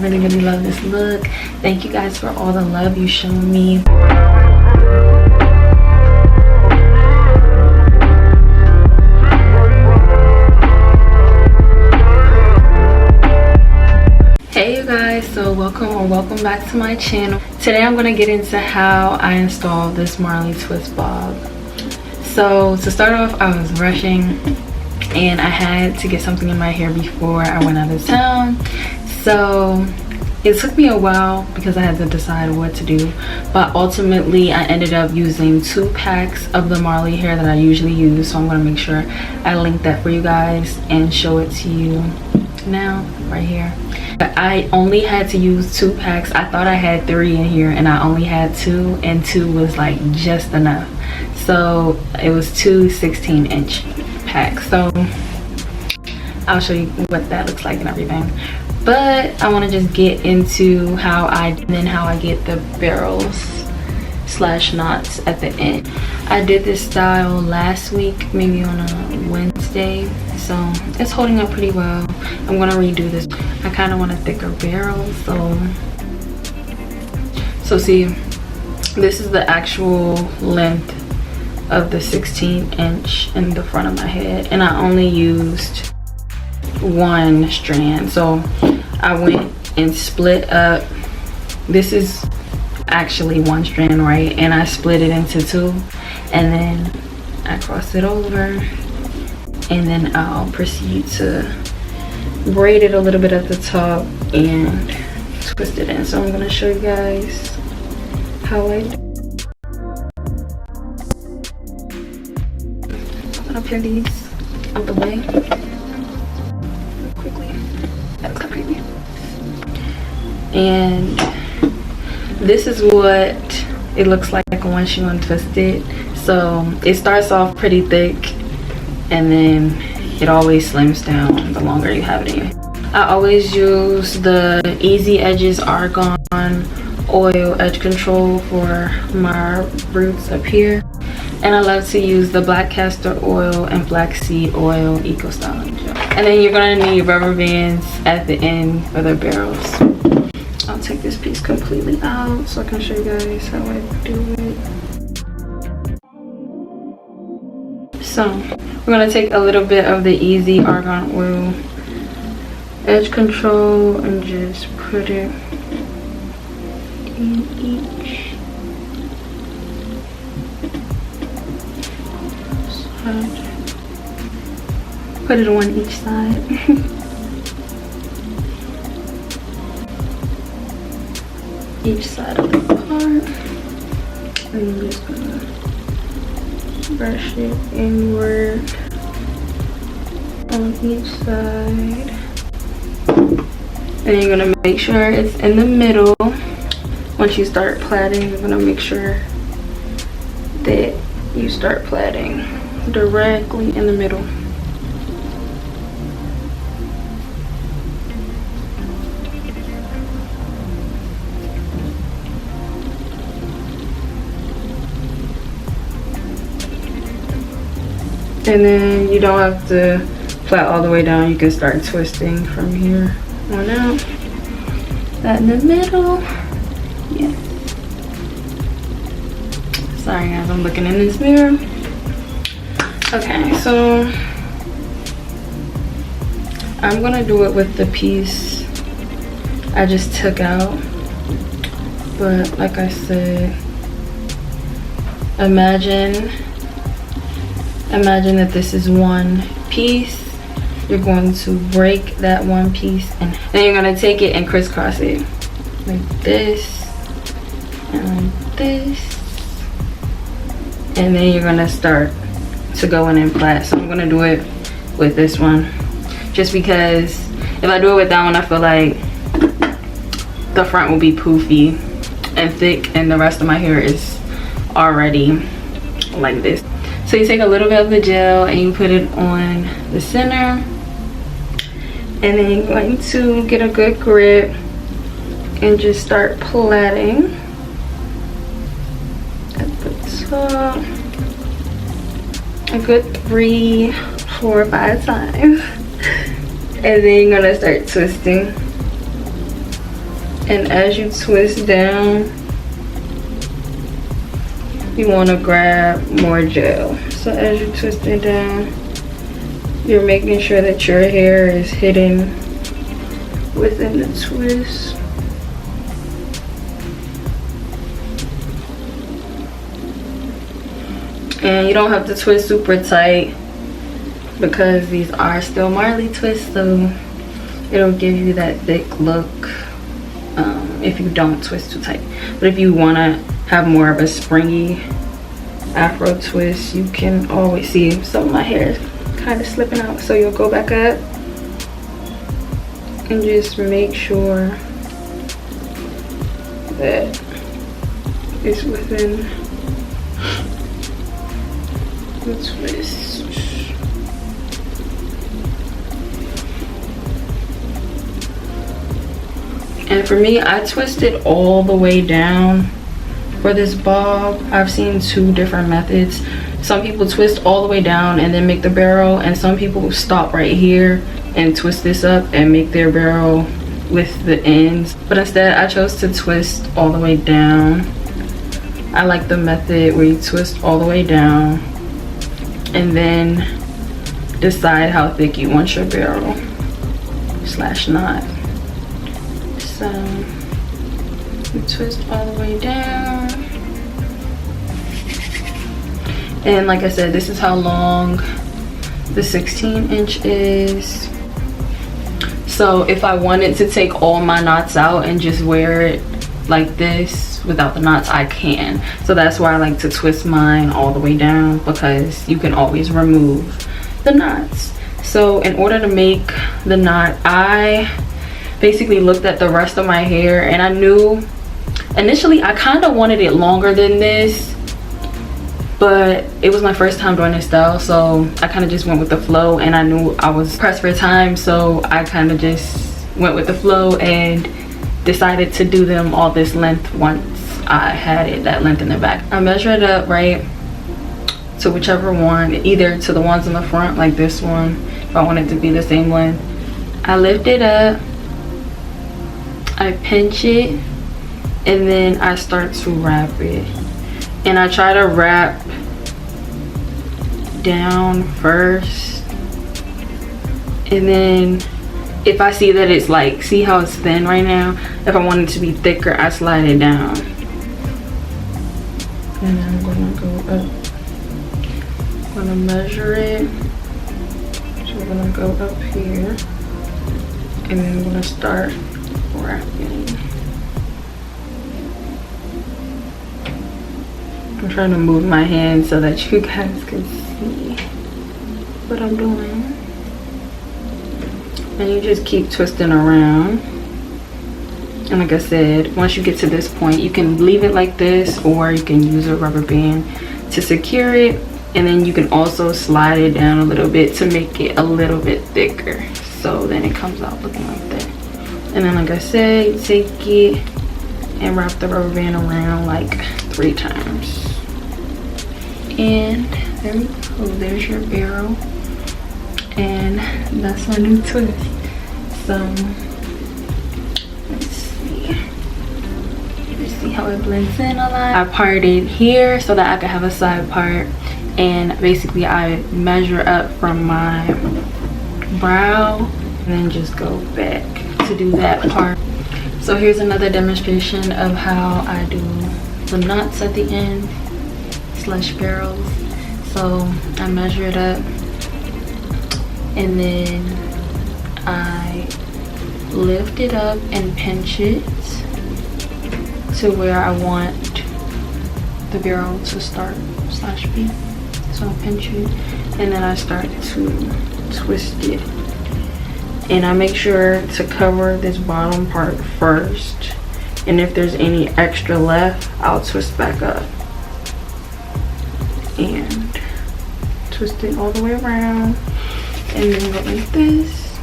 really love this look. Thank you guys for all the love you shown me. Hey you guys, so welcome back to my channel. Today I'm going to get into how I installed this Marley Twists Bob. So to start off, I was rushing and I had to get something in my hair before I went out of town. So it took me a while because I had to decide what to do, but ultimately I ended up using 2 packs of the Marley hair that I usually use. So I'm going to make sure I link that for you guys and show it to you now right here. But I only had to use 2 packs. I thought I had 3 in here and I only had 2, and 2 was like just enough. So it was 2 16-inch packs. So I'll show you what that looks like and everything. But I want to just get into how I get the barrels / knots at the end. I did this style last week, maybe on a Wednesday, so it's holding up pretty well. I'm gonna redo this. I kind of want a thicker barrel, so see, this is the actual length of the 16-inch in the front of my head, and I only used 1 strand. So I went and split up. This is actually 1 strand, right? And I split it into 2, and then I cross it over, and then I'll proceed to braid it a little bit at the top and twist it in. So I'm going to show you guys how I do. I'm going to pin these out the way quickly. That's kind of creepy. And this is what it looks like once you untwist it. So it starts off pretty thick and then it always slims down the longer you have it in. I always use the Easy Edges Argon oil edge control for my roots up here, and I love to use the black castor oil and flaxseed oil eco styling gel. And then you're gonna need rubber bands at the end for the barrels. I'll take this piece completely out so I can show you guys how I do it. So we're gonna take a little bit of the Easy Argon oil edge control and just put it in each side. Put it on each side. Each side of the part, and I'm just gonna brush it inward on each side, and you're gonna make sure it's in the middle. Once you start plaiting, you're gonna make sure that you start plaiting directly in the middle. And then you don't have to plait all the way down. You can start twisting from here on out. That in the middle. Yeah. Sorry guys, I'm looking in this mirror. Okay, so I'm gonna do it with the piece I just took out. But like I said, imagine that this is 1 piece. You're going to break that 1 piece, and then you're going to take it and crisscross it like this and like this, and then you're going to start to go in and plait. So I'm going to do it with this one just because if I do it with that one, I feel like the front will be poofy and thick and the rest of my hair is already like this. So you take a little bit of the gel and you put it on the center, and then you're going to get a good grip and just start plaiting at the top a good 3, 4, 5 times, and then you're gonna start twisting And as you twist down, you want to grab more gel. So as you twist it down, you're making sure that your hair is hidden within the twist. And you don't have to twist super tight because these are still Marley twists, so it'll give you that thick look if you don't twist too tight. But if you want to have more of a springy Afro twist, you can always see some of my hair is kind of slipping out, so you'll go back up and just make sure that it's within the twist. And for me, I twisted all the way down for this bob. I've seen two different methods. Some people twist all the way down and then make the barrel, and some people stop right here and twist this up and make their barrel with the ends. But instead, I chose to twist all the way down. I like the method where you twist all the way down and then decide how thick you want your barrel slash knot. So you twist all the way down, and like I said, this is how long the 16" is. So if I wanted to take all my knots out and just wear it like this without the knots, I can. So that's why I like to twist mine all the way down, because you can always remove the knots. So in order to make the knot, I basically looked at the rest of my hair, and I knew initially I kind of wanted it longer than this, but it was my first time doing this style, so I kind of just went with the flow, and I knew I was pressed for time, so I kind of just went with the flow and decided to do them all this length once I had it that length in the back. I measured up right to whichever one, either to the ones in the front like this one if I wanted to be the same length. I lift it up, I pinch it, and then I start to wrap it. And I try to wrap down first, and then if I see that it's like, see how it's thin right now, if I want it to be thicker, I slide it down. And then I'm gonna go up, I'm gonna measure it, so I'm gonna go up here, and then I'm gonna start wrapping. I'm trying to move my hand so that you guys can see what I'm doing. And you just keep twisting around. And like I said, once you get to this point, you can leave it like this, or you can use a rubber band to secure it. And then you can also slide it down a little bit to make it a little bit thicker. So then it comes out looking like that. And then like I said, you take it and wrap the rubber band around like 3 times. And there we go, there's your barrel. And that's my new twist. So let's see how it blends in a lot. I parted here so that I could have a side part, and basically I measure up from my brow and then just go back to do that part. So here's another demonstration of how I do the knots at the end slash barrels. So I measure it up, and then I lift it up and pinch it to where I want the barrel to start slash be. So I pinch it, and then I start to twist it, and I make sure to cover this bottom part first, and if there's any extra left, I'll twist back up and twist it all the way around, and then go like this,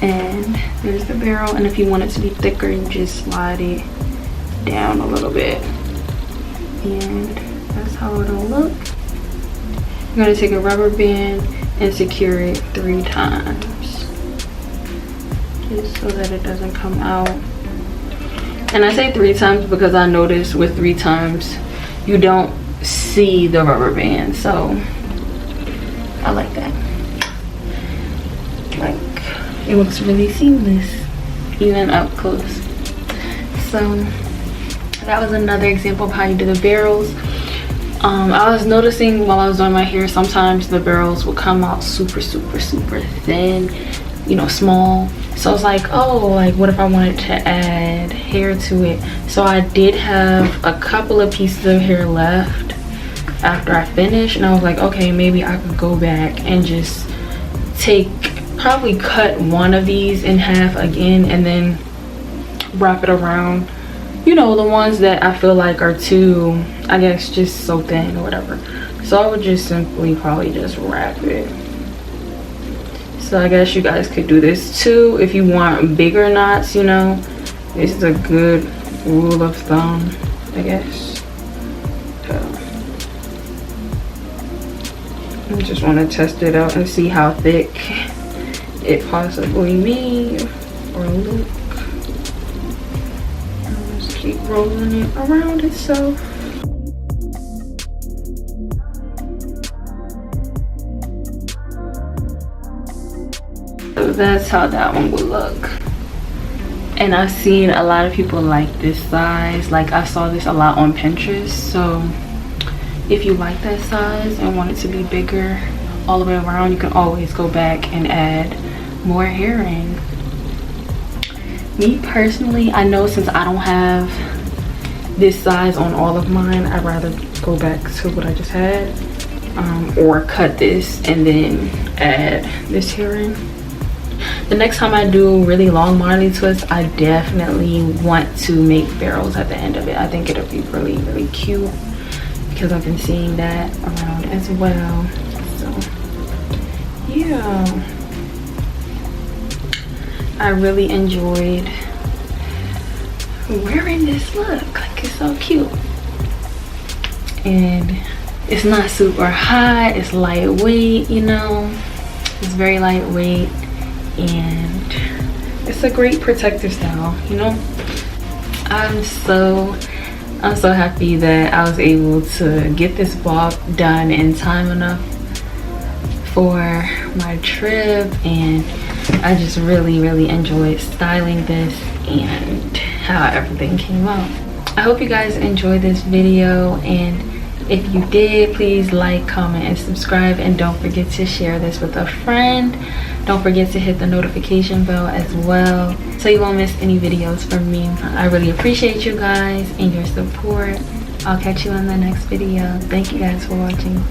and there's the barrel. And if you want it to be thicker, you just slide it down a little bit, and that's how it'll look. I'm gonna take a rubber band and secure it 3 times just so that it doesn't come out. And I say 3 times because I noticed with 3 times you don't see the rubber band, so I like that. Like, it looks really seamless even up close. So that was another example of how you do the barrels. I was noticing while I was doing my hair, sometimes the barrels will come out super thin, you know, small. So I was like, oh, like what if I wanted to add hair to it? So I did have a couple of pieces of hair left after I finished, and I was like, okay, maybe I could go back and just probably cut one of these in half again and then wrap it around, you know, the ones that I feel like are too, I guess, just so thin or whatever. So I would just simply probably just wrap it. So I guess you guys could do this too if you want bigger knots, you know. This is a good rule of thumb, I guess. So I just want to test it out and see how thick it possibly be or look. I'll just keep rolling it around itself. So that's how that one would look. And I've seen a lot of people like this size. Like, I saw this a lot on Pinterest. So if you like that size and want it to be bigger all the way around, you can always go back and add more herring. Me personally, I know since I don't have this size on all of mine, I'd rather go back to what I just had, or cut this and then add this herring. The next time I do really long Marley twists, I definitely want to make barrels at the end of it. I think it'll be really cute because I've been seeing that around as well. So yeah, I really enjoyed wearing this look. Like, it's so cute, and it's not super hot, it's lightweight, you know. It's very lightweight and it's a great protective style, you know. I'm so happy that I was able to get this bob done in time enough for my trip, and I just really enjoyed styling this and how everything came out. I hope you guys enjoyed this video, and if you did, please like, comment, and subscribe, and don't forget to share this with a friend. Don't forget to hit the notification bell as well so you won't miss any videos from me. I really appreciate you guys and your support. I'll catch you in the next video. Thank you guys for watching.